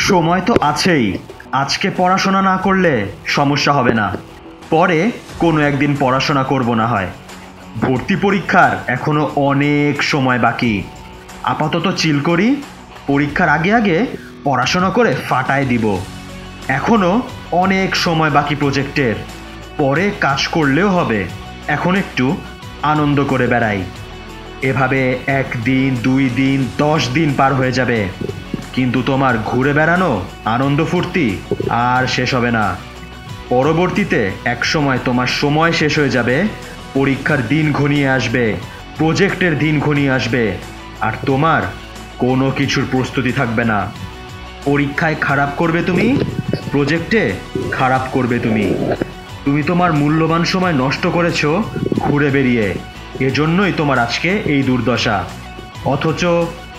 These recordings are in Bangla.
সময় তো আছেই। আজকে পড়াশোনা না করলে সমস্যা হবে না, পরে কোনো একদিন পড়াশোনা করব না হয়। ভর্তি পরীক্ষার এখনো অনেক সময় বাকি। আপাতত চিল করি, পরীক্ষার আগে আগে পড়াশোনা করে ফাটায় দিব। এখনো অনেক সময় বাকি প্রজেক্টের, পরে কাজ করলেও হবে। এখন একটু আনন্দ করে বেড়াই। এভাবে 1 দিন 2 দিন 10 দিন পার হয়ে যাবে, কিন্তু তোমার ঘুরে বেড়ানো আনন্দ ফুর্তি আর শেষ হবে না। পরবর্তীতে এক সময় তোমার সময় শেষ হয়ে যাবে, পরীক্ষার দিন ঘনিয়ে আসবে, প্রজেক্টের দিন ঘনিয়ে আসবে, আর তোমার কোনো কিছুর প্রস্তুতি থাকবে না। পরীক্ষায় খারাপ করবে তুমি, প্রজেক্টে খারাপ করবে তুমি। তুমি তোমার মূল্যবান সময় নষ্ট করেছো ঘুরে বেরিয়ে, এজন্যই তোমার আজকে এই দুর্দশা। অথচ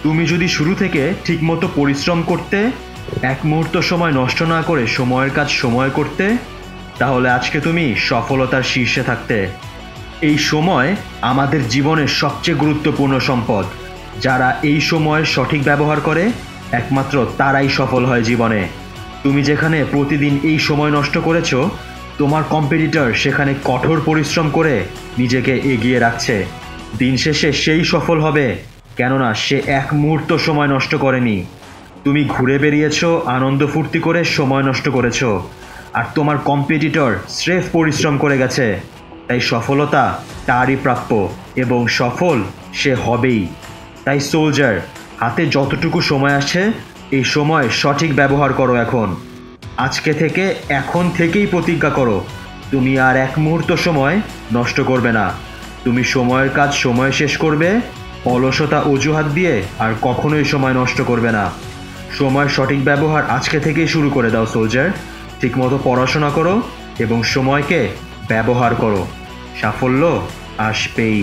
তুমি যদি শুরু থেকে ঠিকমতো পরিশ্রম করতে, এক মুহূর্ত সময় নষ্ট না করে সময়ের কাজ সময় করতে, তাহলে আজকে তুমি সফলতার শীর্ষে থাকতে। এই সময় আমাদের জীবনের সবচেয়ে গুরুত্বপূর্ণ সম্পদ। যারা এই সময়ের সঠিক ব্যবহার করে একমাত্র তারাই সফল হয় জীবনে। তুমি যেখানে প্রতিদিন এই সময় নষ্ট করেছো, তোমার কম্পিটিটর সেখানে কঠোর পরিশ্রম করে নিজেকে এগিয়ে রাখছে। দিন শেষে সেই সফল হবে, কেননা সে এক মুহূর্ত সময় নষ্ট করেনি। তুমি ঘুরে বেরিয়েছো, আনন্দ ফুর্তি করে সময় নষ্ট করেছো, আর তোমার কম্পিটিটর স্রেফ পরিশ্রম করে গেছে। তাই সফলতা তারই প্রাপ্য, এবং সফল সে হবেই। তাই সোলজার, হাতে যতটুকু সময় আছে এই সময় সঠিক ব্যবহার করো। আজকে থেকে, এখন থেকেই প্রতিজ্ঞা করো, তুমি আর এক মুহূর্ত সময় নষ্ট করবে না। তুমি সময়ের কাজ সময় শেষ করবে, অলসতা অজুহাত দিয়ে আর কখনোই সময় নষ্ট করবে না। সময়ের সঠিক ব্যবহার আজকে থেকেই শুরু করে দাও সোলজার। ঠিকমতো পড়াশোনা করো এবং সময়কে ব্যবহার করো। সাফল্য আসবেই।